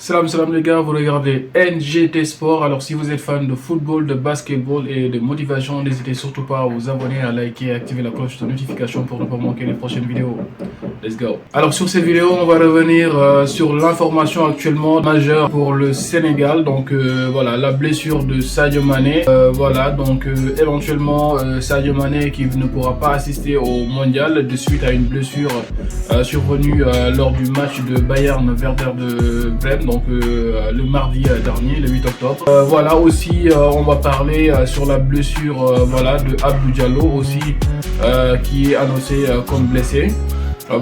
Salam les gars, vous regardez NGT Sport. Alors si vous êtes fan de football, de basketball et de motivation, n'hésitez surtout pas à vous abonner, à liker et à activer la cloche de notification pour ne pas manquer les prochaines vidéos. Let's go. Alors sur cette vidéo, on va revenir sur l'information actuellement majeure pour le Sénégal. Donc voilà, la blessure de Sadio Mané. Éventuellement Sadio Mané qui ne pourra pas assister au mondial de suite à une blessure survenue lors du match de Bayern Werder de Brême. Donc le mardi dernier, le 8 octobre. On va parler sur la blessure de Abdou Diallo aussi qui est annoncé comme blessé. En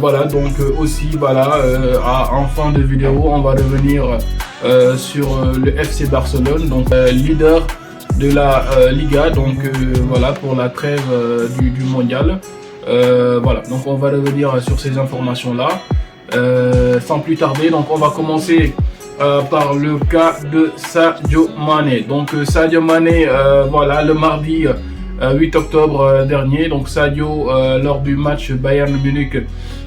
fin de vidéo, on va revenir sur le FC Barcelone, donc leader de la Liga, pour la trêve du mondial. Donc on va revenir sur ces informations là sans plus tarder. Donc on va commencer par le cas de Sadio Mané. Donc Sadio Mané, le mardi 8 octobre dernier, donc Sadio lors du match Bayern Munich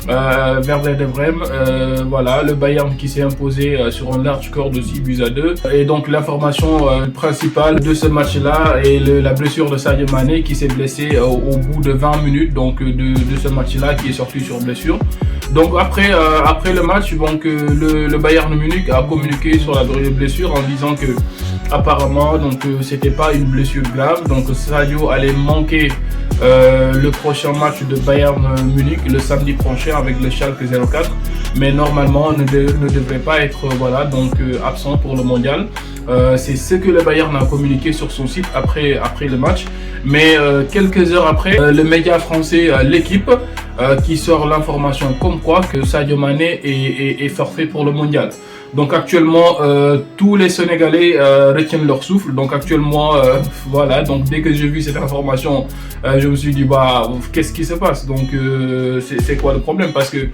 Werder de Brême, le Bayern qui s'est imposé sur un large score de 6-2. Et donc l'information principale de ce match là est la blessure de Sadio Mané qui s'est blessé au bout de 20 minutes donc de ce match là, qui est sorti sur blessure. Donc après le match, le Bayern Munich a communiqué sur la blessure en disant que apparemment c'était pas une blessure grave, donc Sadio allait manquer le prochain match de Bayern Munich le samedi prochain avec le Schalke 04, mais normalement ne devrait pas être absent pour le mondial. C'est ce que le Bayern a communiqué sur son site après le match. Mais quelques heures après, le média français L'équipe qui sort l'information comme quoi que Sadio Mané est forfait pour le mondial. Donc actuellement, tous les Sénégalais retiennent leur souffle. Donc actuellement, dès que j'ai vu cette information, je me suis dit, qu'est-ce qui se passe? Donc c'est quoi le problème? Parce que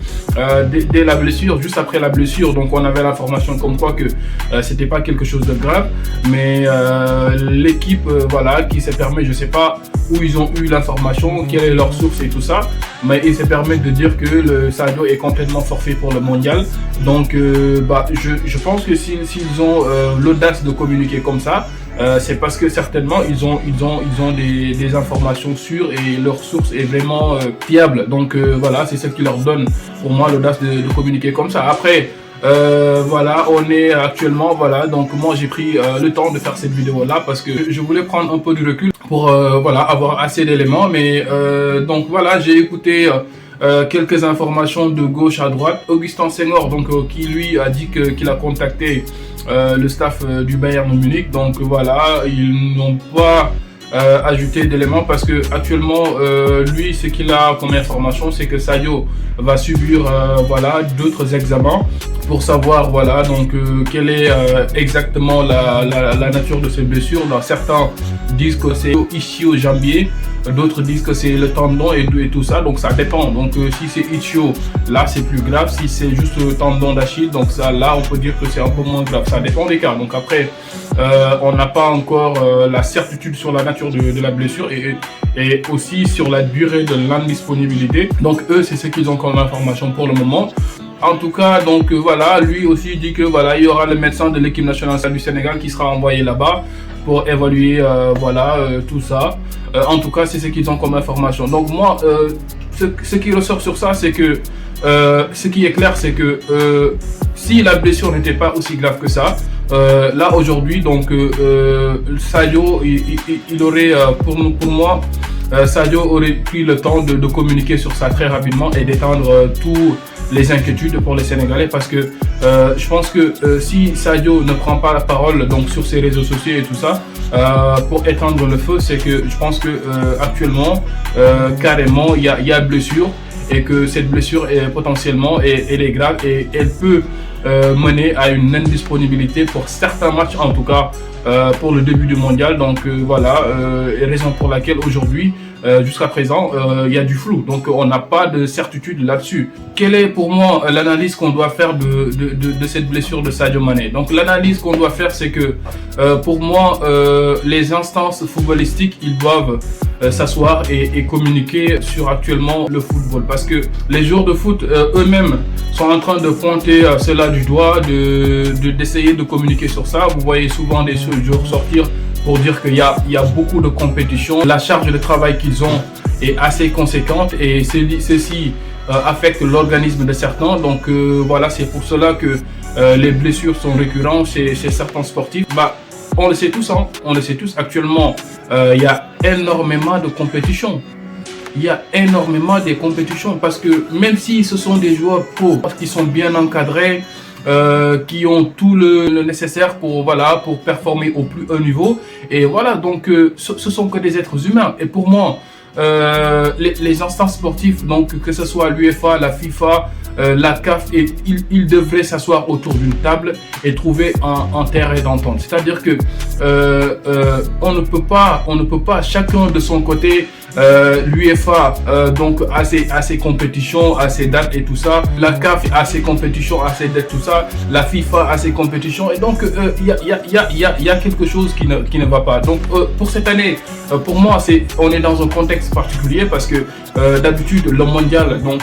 dès la blessure, juste après la blessure, donc on avait l'information comme quoi que c'était pas quelque chose de grave. Mais l'équipe, qui se permet, je sais pas où ils ont eu l'information, quelle est leur source et tout ça, mais ils se permettent de dire que le Sadio est complètement forfait pour le mondial. Donc je pense que s'ils ont l'audace de communiquer comme ça, c'est parce que certainement ils ont des informations sûres et leur source est vraiment fiable. Donc c'est ce qui leur donne pour moi l'audace de communiquer comme ça. Après on est actuellement, donc moi j'ai pris le temps de faire cette vidéo là parce que je voulais prendre un peu de recul pour avoir assez d'éléments, mais j'ai écouté quelques informations de gauche à droite. Augustin Senghor qui lui a dit qu'il a contacté le staff du Bayern Munich. Donc ils n'ont pas ajouté d'éléments parce que actuellement lui, ce qu'il a comme information, c'est que Sadio va subir d'autres examens pour savoir quelle est exactement la nature de ses blessures. Alors, certains disent que c'est ischio-jambier, d'autres disent que c'est le tendon et tout ça, donc ça dépend. Donc si c'est ischio, là c'est plus grave. Si c'est juste le tendon d'Achille, donc ça là on peut dire que c'est un peu moins grave. Ça dépend des cas. Donc après on n'a pas encore la certitude sur la nature de la blessure et aussi sur la durée de l'indisponibilité. Donc eux, c'est ce qu'ils ont comme information pour le moment. En tout cas, lui aussi dit que il y aura le médecin de l'équipe nationale du Sénégal qui sera envoyé là-bas pour évaluer tout ça. En tout cas, c'est ce qu'ils ont comme information. Donc moi, ce qui ressort sur ça, c'est que ce qui est clair, c'est que si la blessure n'était pas aussi grave que ça, là aujourd'hui, Sadio, il aurait, pour moi, Sadio aurait pris le temps de communiquer sur ça très rapidement et d'étendre tous les inquiétudes pour les Sénégalais, parce que je pense que si Sadio ne prend pas la parole sur ses réseaux sociaux et tout ça pour éteindre le feu, c'est que je pense que actuellement carrément il y a blessure et que cette blessure est potentiellement elle est grave et elle peut mener à une indisponibilité pour certains matchs, en tout cas pour le début du mondial. Donc raison pour laquelle aujourd'hui jusqu'à présent, il y a du flou. Donc, on n'a pas de certitude là-dessus. Quelle est pour moi l'analyse qu'on doit faire de cette blessure de Sadio Mané? Donc, l'analyse qu'on doit faire, c'est que pour moi, les instances footballistiques, ils doivent s'asseoir et communiquer sur actuellement le football. Parce que les joueurs de foot eux-mêmes sont en train de pointer cela du doigt, d'essayer de communiquer sur ça. Vous voyez souvent des joueurs sortir pour dire qu'il y a beaucoup de compétitions. La charge de travail qu'ils ont est assez conséquente et ceci affecte l'organisme de certains. Donc voilà, c'est pour cela que les blessures sont récurrentes chez certains sportifs. On le sait tous, hein, on le sait tous. Actuellement, il y a énormément de compétitions. Il y a énormément de compétitions parce que même si ce sont des joueurs pro, parce qu'ils sont bien encadrés, qui ont tout le nécessaire pour performer au plus haut niveau. Et voilà, donc ce sont que des êtres humains. Et pour moi, les instances sportives, donc que ce soit l'UEFA, la FIFA, la CAF, ils devraient s'asseoir autour d'une table et trouver un terrain d'entente. C'est-à-dire que on ne peut pas chacun de son côté. L'UEFA donc a ses compétitions, a ses dates et tout ça. La CAF a ses compétitions, a ses dates, tout ça. La FIFA a ses compétitions et donc il y a quelque chose qui ne va pas. Donc pour cette année, pour moi, on est dans un contexte particulier parce que d'habitude le mondial, donc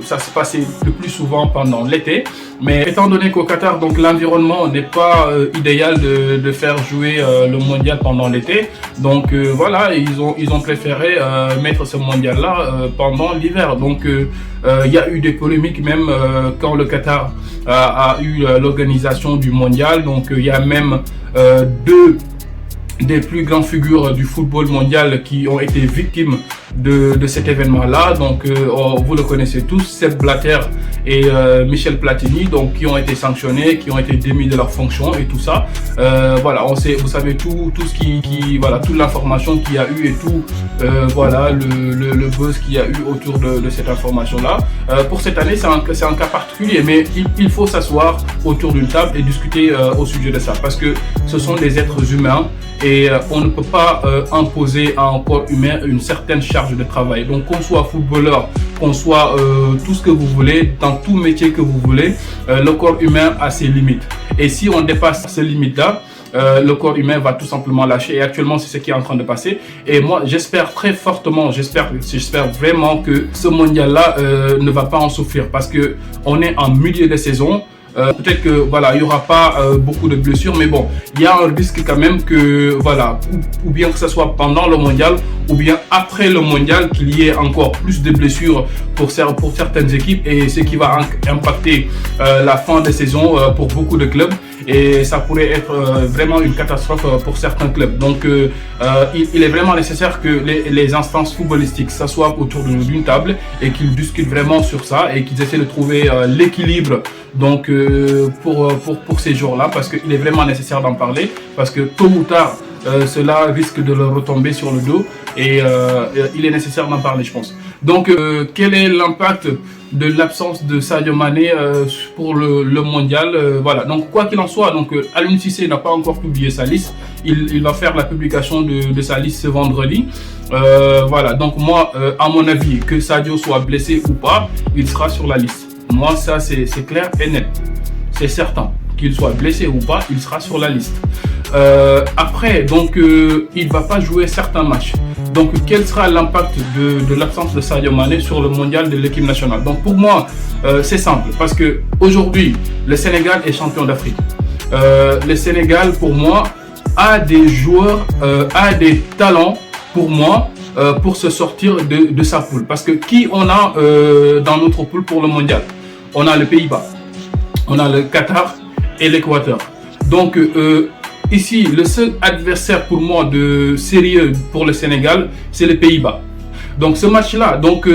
ça se passait le plus souvent pendant l'été. Mais étant donné qu'au Qatar, donc l'environnement n'est pas idéal de faire jouer le mondial pendant l'été, donc voilà, ils ont préféré mettre ce mondial-là pendant l'hiver. Donc il y a eu des polémiques même quand le Qatar a eu l'organisation du mondial. Donc il y a même deux des plus grandes figures du football mondial qui ont été victimes de cet événement-là. Donc, vous le connaissez tous, Sepp Blatter et Michel Platini, donc qui ont été sanctionnés, qui ont été démis de leurs fonctions et tout ça. Voilà, vous savez tout ce voilà, toute l'information qu'il y a eu et tout, voilà, le buzz qu'il y a eu autour de cette information-là. Pour cette année, c'est un cas particulier, mais il faut s'asseoir autour d'une table et discuter au sujet de ça, parce que ce sont des êtres humains. Et on ne peut pas imposer à un corps humain une certaine charge de travail. Donc qu'on soit footballeur, qu'on soit tout ce que vous voulez, dans tout métier que vous voulez, le corps humain a ses limites. Et si on dépasse ces limites-là, le corps humain va tout simplement lâcher. Et actuellement, c'est ce qui est en train de passer. Et moi, j'espère très fortement, j'espère vraiment que ce mondial-là ne va pas en souffrir, parce que on est en milieu de saison. Peut-être que voilà, il y aura pas beaucoup de blessures, mais bon, il y a un risque quand même que voilà, ou bien que ce soit pendant le mondial ou bien après le mondial, qu'il y ait encore plus de blessures pour certaines équipes, et ce qui va impacter la fin de saison pour beaucoup de clubs, et ça pourrait être vraiment une catastrophe pour certains clubs. Donc il est vraiment nécessaire que les instances footballistiques s'assoient autour d'une table et qu'ils discutent vraiment sur ça et qu'ils essaient de trouver l'équilibre, donc pour ces jours-là, parce qu'il est vraiment nécessaire d'en parler, parce que tôt ou tard cela risque de leur retomber sur le dos, et il est nécessaire d'en parler, je pense. Donc quel est l'impact de l'absence de Sadio Mané pour le mondial? Voilà, donc quoi qu'il en soit, donc Aliou Cissé n'a pas encore publié sa liste. Il va faire la publication de sa liste ce vendredi. Voilà, donc moi, à mon avis, que Sadio soit blessé ou pas, il sera sur la liste. Moi, ça c'est clair et net, c'est certain. Qu'il soit blessé ou pas, il sera sur la liste. Après, donc il va pas jouer certains matchs. Donc quel sera l'impact de l'absence de Sadio Mané sur le mondial de l'équipe nationale? Donc pour moi, c'est simple, parce que aujourd'hui le Sénégal est champion d'Afrique. Le Sénégal, pour moi, a des joueurs, a des talents pour moi, pour se sortir de sa poule. Parce que qui on a dans notre poule pour le mondial? On a le Pays-Bas, on a le Qatar et l'Équateur. Donc ici, le seul adversaire pour moi de sérieux pour le Sénégal, c'est les Pays-Bas. Donc ce match-là, donc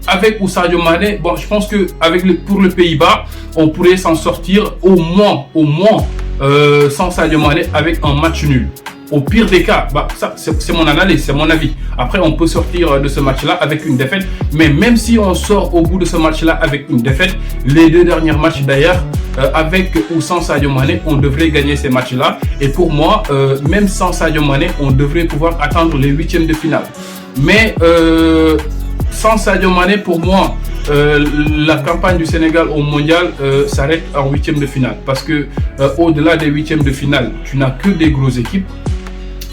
avec ou Sadio Mané, bon, je pense que pour le Pays-Bas, on pourrait s'en sortir au moins sans Sadio Mané avec un match nul. au pire des cas, ça c'est mon analyse, c'est mon avis. Après, on peut sortir de ce match-là avec une défaite. Mais même si on sort au bout de ce match-là avec une défaite, les 2 derniers matchs d'ailleurs, avec ou sans Sadio Mané, on devrait gagner ces matchs-là. Et pour moi, même sans Sadio Mané, on devrait pouvoir atteindre les 8e de finale. Mais sans Sadio Mané, pour moi, la campagne du Sénégal au mondial s'arrête en 8e de finale. Parce que au-delà des 8e de finale, tu n'as que des grosses équipes.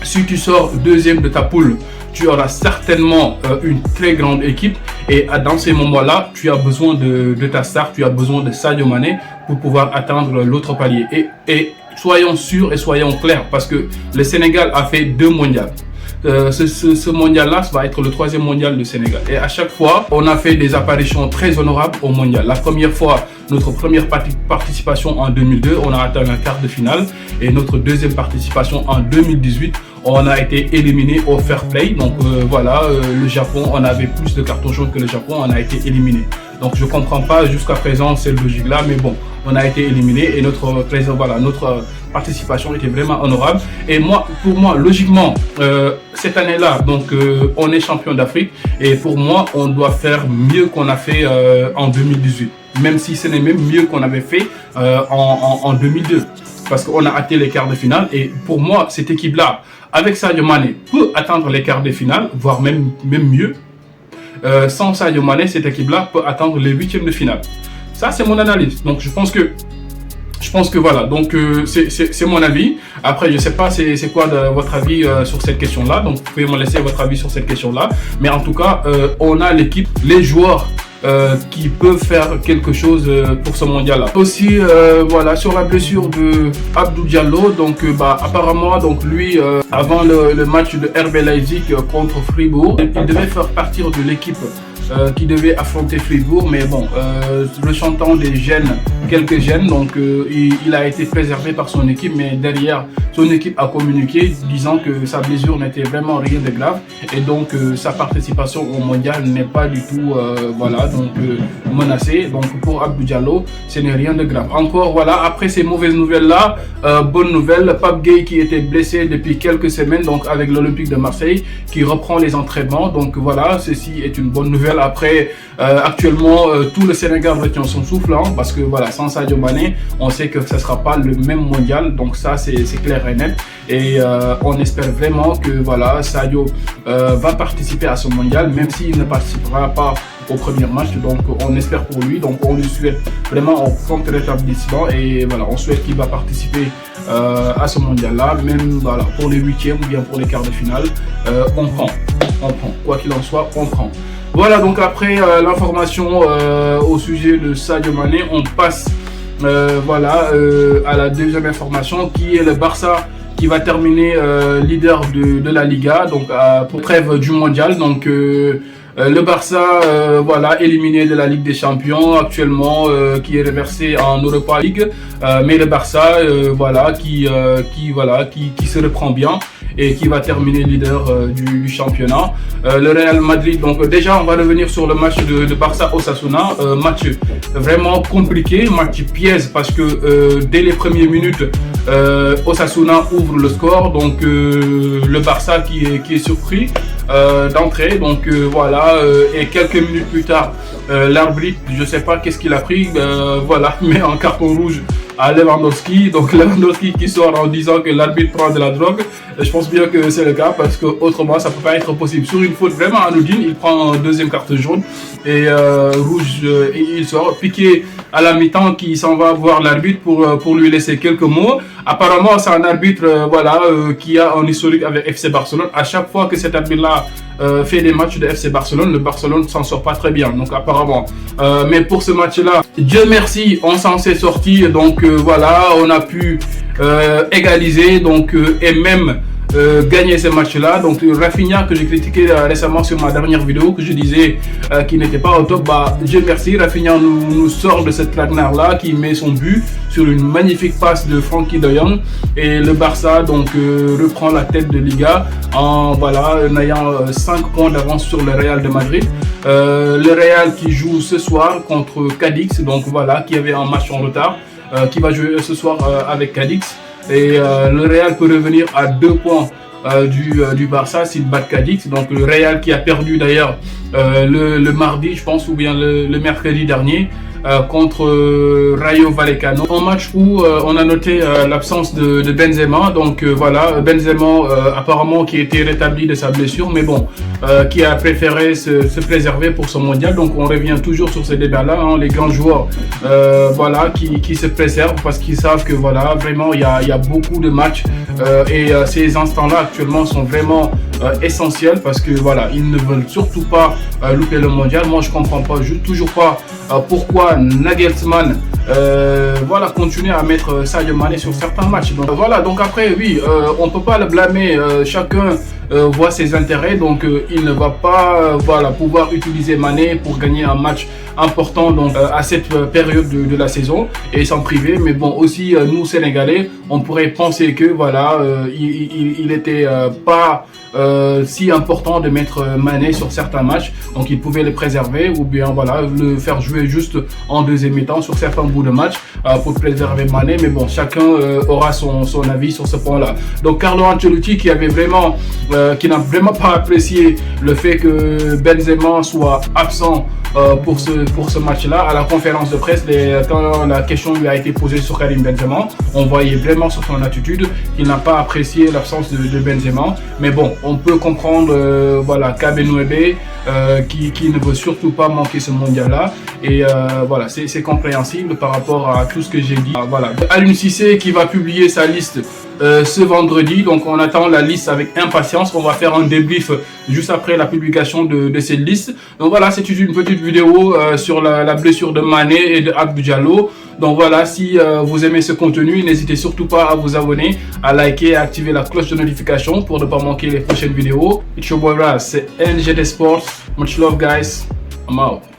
Si tu sors 2e de ta poule, tu auras certainement une très grande équipe. Et dans ces moments-là, tu as besoin de ta star, tu as besoin de Sadio Mané pour pouvoir atteindre l'autre palier. Et soyons sûrs et soyons clairs, parce que le Sénégal a fait 2 mondiales. Ce mondial-là, ça va être le 3e mondial du Sénégal. Et à chaque fois, on a fait des apparitions très honorables au mondial. La première fois, notre première participation en 2002, on a atteint un quart de finale. Et notre 2e participation en 2018, on a été éliminé au fair play. Donc voilà, le Japon, on avait plus de cartons jaunes que le Japon, on a été éliminé. Donc je ne comprends pas jusqu'à présent cette logique-là, mais bon, on a été éliminé et notre participation était vraiment honorable. Et pour moi, logiquement, cette année-là, donc on est champion d'Afrique et pour moi, on doit faire mieux qu'on a fait en 2018, même si ce n'est même mieux qu'on avait fait en 2002, parce qu'on a atteint les quarts de finale. Et pour moi, cette équipe-là, avec Sadio Mané, peut atteindre les quarts de finale, voire même mieux. Sans Sadio Mané, cette équipe-là peut atteindre les 8e de finale. Ça, c'est mon analyse. Donc, je pense que voilà. Donc, c'est mon avis. Après, je sais pas c'est quoi votre avis sur cette question-là. Donc, vous pouvez me laisser votre avis sur cette question-là. Mais en tout cas, on a l'équipe, les joueurs qui peuvent faire quelque chose pour ce mondial-là. Aussi, voilà, sur la blessure de Abdou Diallo, donc apparemment, donc lui, avant le match de RB Leipzig contre Fribourg, il devait faire partir de l'équipe qui devait affronter Fribourg, mais bon, ressentant des gènes, quelques gènes, donc il a été préservé par son équipe, mais derrière, son équipe a communiqué disant que sa blessure n'était vraiment rien de grave et donc sa participation au mondial n'est pas du tout voilà, donc menacée. Donc pour Abdou Diallo, ce n'est rien de grave. Encore voilà, après ces mauvaises nouvelles là, bonne nouvelle, Pape Gueye qui était blessé depuis quelques semaines, donc avec l'Olympique de Marseille, qui reprend les entraînements. Donc voilà, ceci est une bonne nouvelle. Après, actuellement, tout le Sénégal retient son souffle, hein, parce que voilà, sans Sadio Mané, on sait que ce ne sera pas le même mondial, donc ça c'est clair et net. Et on espère vraiment que voilà, Sadio va participer à ce mondial, même s'il ne participera pas au premier match. Donc on espère pour lui, donc on lui souhaite vraiment un prompt rétablissement et voilà, on souhaite qu'il va participer à ce mondial là, même voilà, pour les 8e ou bien pour les quarts de finale. On prend, quoi qu'il en soit, on prend. Voilà, donc après l'information au sujet de Sadio Mané, on passe voilà, à la 2e information qui est le Barça qui va terminer leader de la Liga, donc pour trêve du mondial. Donc le Barça, voilà, éliminé de la Ligue des Champions actuellement, qui est reversé en Europa League, mais le Barça, voilà, qui se reprend bien et qui va terminer leader du championnat. Le Real Madrid, donc déjà on va revenir sur le match de Barça-Osasuna, match vraiment compliqué, match piège parce que dès les premières minutes, Osasuna ouvre le score, donc le Barça qui est surpris d'entrée, donc voilà, et quelques minutes plus tard, l'arbitre, je sais pas qu'est-ce qu'il a pris, voilà, met un carton rouge à Lewandowski, donc Lewandowski qui sort en disant que l'arbitre prend de la drogue. Je pense bien que c'est le cas parce que autrement ça peut pas être possible. Sur une faute vraiment anodine, il prend un 2e carton jaune et rouge et il sort. Piqué à la mi-temps qui s'en va voir l'arbitre pour lui laisser quelques mots. Apparemment c'est un arbitre voilà, qui a un historique avec FC Barcelone. À chaque fois que cet arbitre-là fait des matchs de FC Barcelone, le Barcelone s'en sort pas très bien, donc apparemment. Mais pour ce match-là, Dieu merci, on s'en s'est sorti, donc voilà, on a pu égaliser, donc et même gagner ce match-là. Donc Rafinha que j'ai critiqué récemment sur ma dernière vidéo, que je disais qu'il n'était pas au top, Dieu merci, Rafinha nous sort de cette traquenard-là, qui met son but sur une magnifique passe de Frenkie de Jong, et le Barça donc reprend la tête de Liga en voilà, ayant 5 points d'avance sur le Real de Madrid. Le Real qui joue ce soir contre Cadix, donc voilà, qui avait un match en retard, qui va jouer ce soir avec Cadix. et le Real peut revenir à 2 points du Barça s'il bat Cadix. Donc le Real qui a perdu d'ailleurs le mardi, je pense, ou bien le mercredi dernier contre Rayo Vallecano. Un match où on a noté l'absence de Benzema. Donc voilà, Benzema apparemment qui était rétabli de sa blessure, mais bon, qui a préféré se préserver pour son mondial. Donc on revient toujours sur ce débat-là, hein, les grands joueurs voilà, qui se préservent parce qu'ils savent que voilà, vraiment il y a beaucoup de matchs et ces instants-là actuellement sont vraiment essentiels parce que voilà, ils ne veulent surtout pas louper le mondial. Moi je comprends pas, toujours pas pourquoi Nagelsmann voilà, continue à mettre Sadio Mané sur certains matchs. Donc voilà, donc après oui, on peut pas le blâmer, chacun voit ses intérêts, donc il ne va pas voilà, pouvoir utiliser Mané pour gagner un match important donc à cette période de la saison et s'en priver. Mais bon, aussi nous Sénégalais, on pourrait penser que voilà, il était pas si important de mettre Mané sur certains matchs, donc il pouvait le préserver ou bien voilà, le faire jouer juste en deuxième mi-temps sur certains bouts de match pour préserver Mané. Mais bon, chacun aura son avis sur ce point là. Donc Carlo Ancelotti qui avait vraiment qui n'a vraiment pas apprécié le fait que Benzema soit absent pour ce match-là. À la conférence de presse, quand la question lui a été posée sur Karim Benzema, on voyait vraiment sur son attitude qu'il n'a pas apprécié l'absence de Benzema. Mais bon, on peut comprendre voilà, Kabenouébé qui ne veut surtout pas manquer ce mondial-là. Et voilà, c'est compréhensible par rapport à tout ce que j'ai dit. Voilà, Aliou Cissé qui va publier sa liste ce vendredi, donc on attend la liste avec impatience. On va faire un débrief juste après la publication de cette liste. Donc voilà, c'est une petite vidéo sur la blessure de Mané et de Abdou Diallo. Donc voilà, si vous aimez ce contenu, n'hésitez surtout pas à vous abonner, à liker et à activer la cloche de notification pour ne pas manquer les prochaines vidéos. It's your boy Raz, c'est NGD Sports. Much love guys, I'm out.